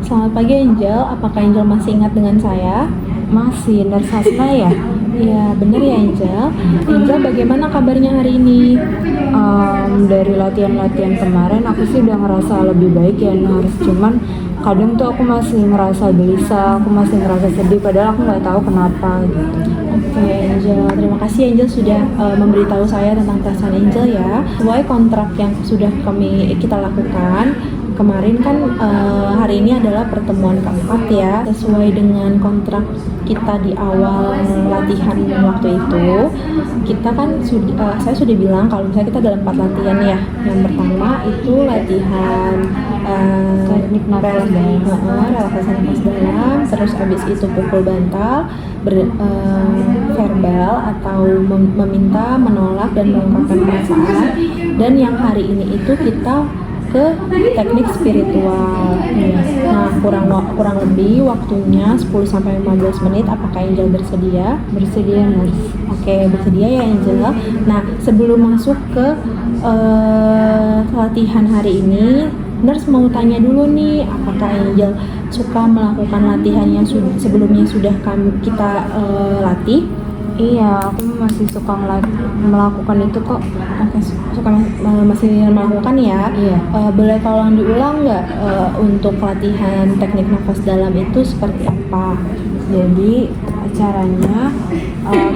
Selamat pagi Angel, apakah Angel masih ingat dengan saya? Masih, Nurse Hasna ya? Iya, benar ya Angel. Angel, bagaimana kabarnya hari ini? Dari latihan-latihan kemarin aku sih udah ngerasa lebih baik ya Nurse. Cuman kadang tuh aku masih ngerasa gelisah, aku masih ngerasa sedih padahal aku nggak tahu kenapa gitu. Oke Angel, terima kasih Angel sudah memberitahu saya tentang perasaan Angel ya. Sesuai kontrak yang sudah kita lakukan kemarin kan, hari ini adalah pertemuan keempat ya. Sesuai dengan kontrak kita di awal latihan waktu itu, kita kan saya sudah bilang kalau misalnya kita dalam 4 latihan ya. Yang pertama itu latihan Teknik nafas dalam. relaksasi nafas dalam, terus habis itu pukul bantal, verbal atau meminta, menolak dan mengungkapkan perasaan. Dan yang hari ini itu kita ke teknik spiritual. Nah, kurang lebih waktunya 10-15 menit. Apakah Angel bersedia? Bersedia Nurse. Oke, bersedia ya Angel. Nah, sebelum masuk ke latihan hari ini, Nurse mau tanya dulu nih, apakah Angel suka melakukan latihan yang sebelumnya sudah kita latih? Iya, aku masih suka melakukan itu kok. Oke, masih melakukan ya? Iya. Boleh tolong diulang nggak untuk latihan teknik nafas dalam itu seperti apa? Jadi caranya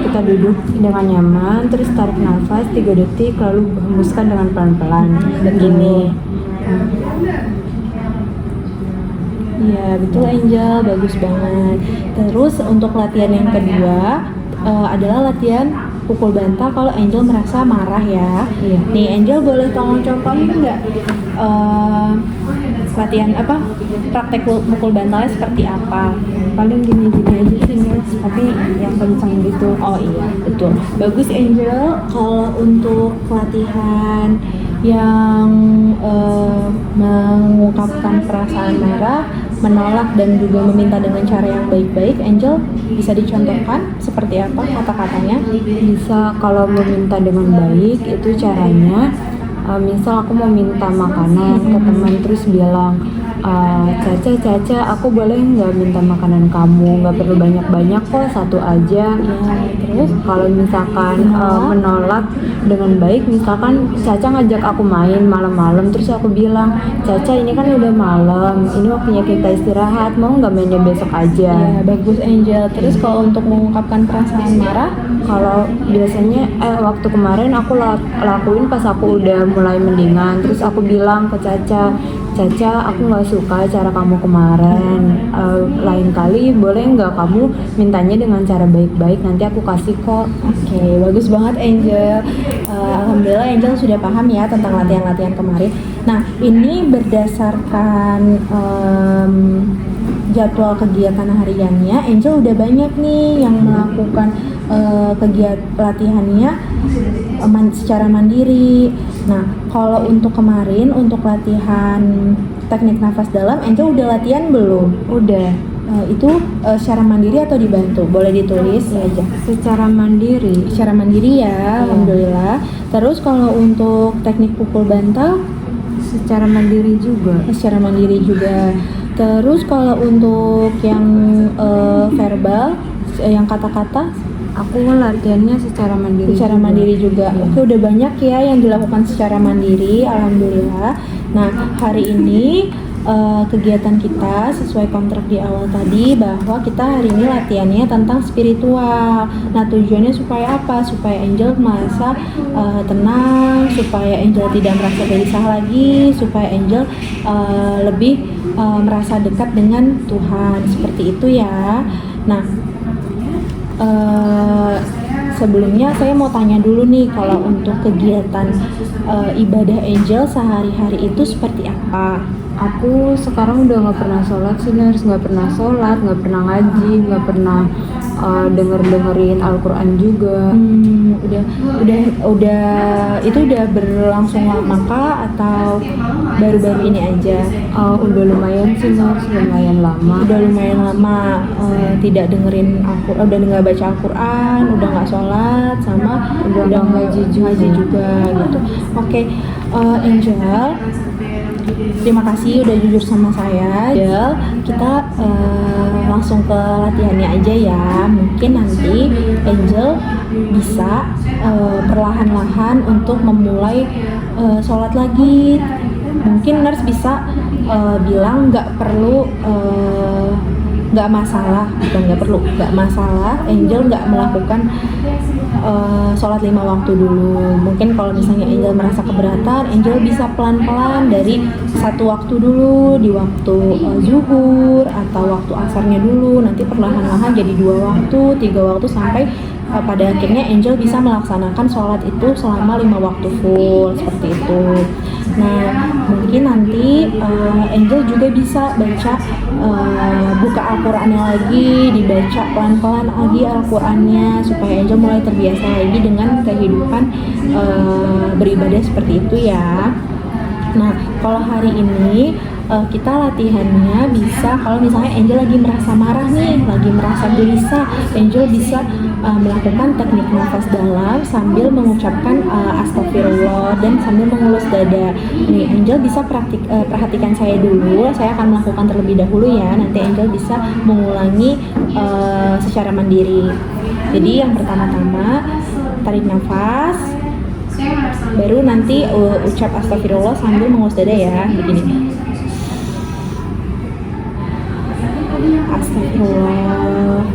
kita duduk dengan nyaman, terus tarik nafas 3 detik, lalu hembuskan dengan pelan-pelan. Begini. Iya, betul Angel, bagus banget. Terus untuk latihan yang kedua adalah latihan pukul bantal kalau Angel merasa marah ya. Iya. Nih Angel boleh tolong contohin nggak latihan praktek pukul bantalnya seperti apa? Paling gini-gini aja sih Nurse, tapi yang kencang gitu. Oh iya, betul. Bagus Angel. Kalau untuk latihan yang mengungkapkan perasaan marah, menolak dan juga meminta dengan cara yang baik-baik, Angel bisa dicontohkan seperti apa kata-katanya? Bisa, kalau meminta dengan baik itu caranya, misal aku mau minta makanan ke teman terus bilang, Caca, aku boleh nggak minta makanan kamu? Nggak perlu banyak-banyak kok, satu aja. Ya, terus Kalau misalkan menolak dengan baik, misalkan Caca ngajak aku main malam-malam, terus aku bilang, Caca ini kan udah malam, ini waktunya kita istirahat, mau nggak mainnya besok aja? ya, bagus Angel. Terus kalau untuk mengungkapkan perasaan marah, Kalau biasanya waktu kemarin aku lakuin pas aku udah mulai mendingan, terus aku bilang ke Caca, aku nggak suka cara kamu kemarin, lain kali boleh nggak kamu mintanya dengan cara baik-baik, nanti aku kasih kok. oke, bagus banget Angel. Alhamdulillah Angel sudah paham ya tentang latihan-latihan kemarin. Nah, ini berdasarkan jadwal kegiatan hariannya, Angel udah banyak nih yang melakukan kegiatan latihannya secara mandiri. Nah, kalau untuk kemarin, untuk latihan teknik nafas dalam, Angel udah latihan belum? Udah. Itu secara mandiri atau dibantu? Boleh ditulis aja. Secara mandiri. Secara mandiri ya, alhamdulillah. Terus kalau untuk teknik pukul bantal, Secara mandiri juga. secara mandiri juga. Terus kalau untuk yang verbal, yang kata-kata, Aku latihannya secara mandiri. secara mandiri juga. Iya. Oke, udah banyak ya yang dilakukan secara mandiri, alhamdulillah. Nah, hari ini kegiatan kita sesuai kontrak di awal tadi bahwa kita hari ini latihannya tentang spiritual. Nah, tujuannya supaya apa? Supaya Angel merasa tenang, supaya Angel tidak merasa gelisah lagi, supaya Angel lebih merasa dekat dengan Tuhan. Seperti itu ya. Nah, sebelumnya saya mau tanya dulu nih, kalau untuk kegiatan ibadah Angel sehari-hari itu seperti apa? Aku sekarang udah nggak pernah sholat sih Nurse, nggak pernah sholat, nggak pernah ngaji, nggak pernah dengerin Al-Quran juga. Udah itu udah berlangsung lama kah atau baru-baru ini aja? Udah lumayan sih Nurse, lumayan lama. Udah lumayan lama tidak dengerin udah nggak baca Al-Quran, udah nggak sholat, sama Udah nggak ngaji ngaji juga gitu. Oke, Angel, Terima kasih udah jujur sama saya. Ya, kita langsung ke latihannya aja ya. Mungkin nanti Angel bisa perlahan-lahan untuk memulai sholat lagi. Mungkin nurse bisa bilang nggak masalah, bukan nggak masalah Angel nggak melakukan sholat 5 waktu dulu. Mungkin kalau misalnya Angel merasa keberatan, Angel bisa pelan-pelan dari 1 waktu dulu, di waktu zuhur atau waktu asarnya dulu, nanti perlahan-lahan jadi 2 waktu, 3 waktu, sampai pada akhirnya Angel bisa melaksanakan sholat itu selama 5 waktu full, seperti itu. Nah, mungkin nanti Angel juga bisa baca, buka Al-Qurannya lagi, dibaca pelan-pelan lagi Al-Qurannya, supaya Angel mulai terbiasa lagi dengan kehidupan beribadah seperti itu ya. Nah, kalau hari ini kita latihannya bisa, kalau misalnya Angel lagi merasa marah nih, lagi merasa gelisah, Angel bisa melakukan teknik nafas dalam sambil mengucapkan astagfirullah dan sambil mengelus dada. Nih, Angel bisa perhatikan saya dulu, saya akan melakukan terlebih dahulu ya, nanti Angel bisa mengulangi secara mandiri. Jadi yang pertama-tama tarik nafas, baru nanti ucap astagfirullah sambil mengelus dada ya, begini. Astagfirullah,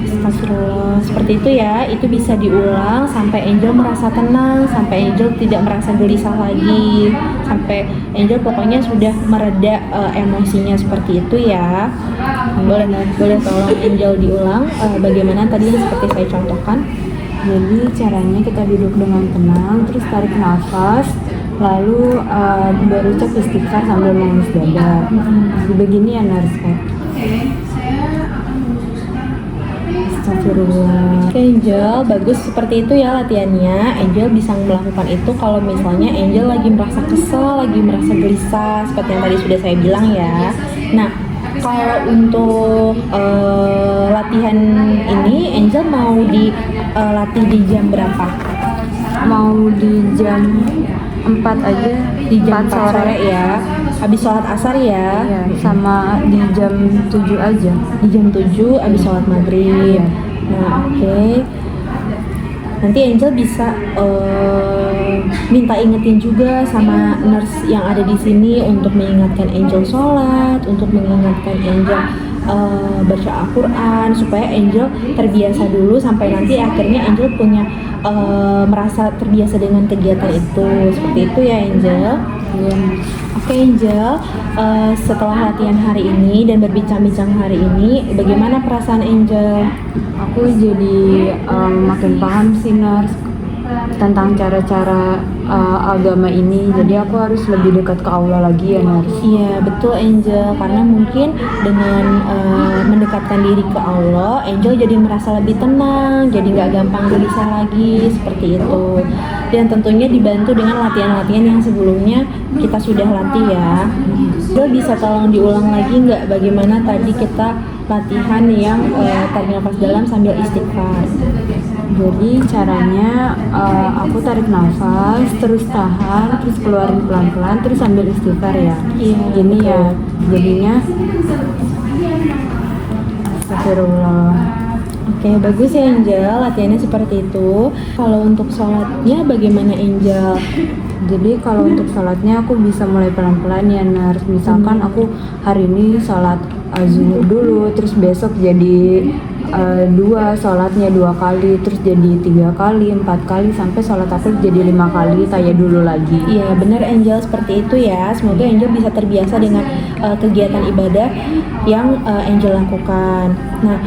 astagfirullah, seperti itu ya. Itu bisa diulang sampai Angel merasa tenang, sampai Angel tidak merasa gelisah lagi, sampai Angel pokoknya sudah mereda emosinya, seperti itu ya. Boleh tolong Angel diulang bagaimana tadi seperti saya contohkan. Jadi caranya kita duduk dengan tenang, terus tarik nafas, lalu berucap istighfar sambil mengelus dada. Begini ya nurse kayak. Astagfirullah. Oke Angel, bagus, seperti itu ya latihannya. Angel bisa melakukan itu kalau misalnya Angel lagi merasa kesel, lagi merasa gelisah, seperti yang tadi sudah saya bilang ya. Nah, kalau untuk latihan ini Angel mau dilatih di jam berapa? Mau di jam 4 aja, Di jam 4 sore ya, habis sholat asar ya. Iya, sama di jam 7 aja. Di jam 7 habis sholat maghrib. Iya. Nah, oke. Nanti Angel bisa minta ingetin juga sama nurse yang ada di sini untuk mengingatkan Angel sholat, untuk mengingatkan Angel baca Al-Quran, supaya Angel terbiasa dulu sampai nanti akhirnya Angel punya merasa terbiasa dengan kegiatan itu. Seperti itu ya Angel. Iya. Oke Angel, setelah latihan hari ini dan berbincang-bincang hari ini, bagaimana perasaan Angel? Aku jadi makin paham sih nurse tentang cara-cara agama ini. Jadi aku harus lebih dekat ke Allah lagi ya nurse. Iya betul Angel, karena mungkin dengan mendekatkan diri ke Allah, Angel jadi merasa lebih tenang, jadi nggak gampang gelisah lagi, seperti itu. Dan tentunya dibantu dengan latihan-latihan yang sebelumnya kita sudah latih ya. Angel bisa tolong diulang lagi nggak bagaimana tadi kita latihan yang tarik nafas dalam sambil istighfar? Jadi caranya aku tarik nafas, terus tahan, terus keluarin pelan-pelan, terus sambil istighfar ya. Iya, Ini betul. ya, jadinya astagfirullah. Oke, bagus ya Angel, latihannya seperti itu. Kalau untuk sholatnya bagaimana Angel? Jadi kalau untuk sholatnya aku bisa mulai pelan-pelan ya nurse. Misalkan aku hari ini sholat zuhur dulu, terus besok jadi 2 sholatnya 2 kali, terus jadi 3 kali, 4 kali, sampai sholat aku jadi 5 kali, taya dulu lagi. Iya benar Angel, seperti itu ya. Semoga Angel bisa terbiasa dengan kegiatan ibadah yang Angel lakukan. Nah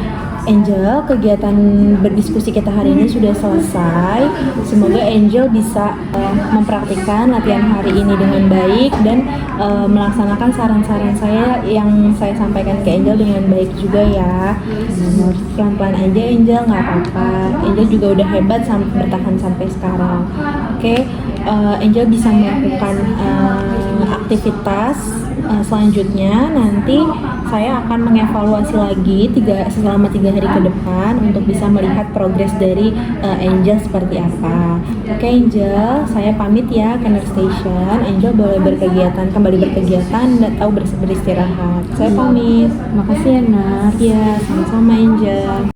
Angel, kegiatan berdiskusi kita hari ini sudah selesai. Semoga Angel bisa mempraktikkan latihan hari ini dengan baik dan melaksanakan saran-saran saya yang saya sampaikan ke Angel dengan baik juga ya. Pelan-pelan aja Angel, nggak apa-apa. Angel juga udah hebat bertahan sampai sekarang. Oke, Angel bisa melakukan aktivitas selanjutnya nanti saya akan mengevaluasi lagi selama 3 hari ke depan untuk bisa melihat progres dari Angel seperti apa. Oke Angel, saya pamit ya ke Nurse Station. Angel boleh kembali berkegiatan atau beristirahat. Saya pamit. Makasih ya, Nar. Ya, sama-sama Angel.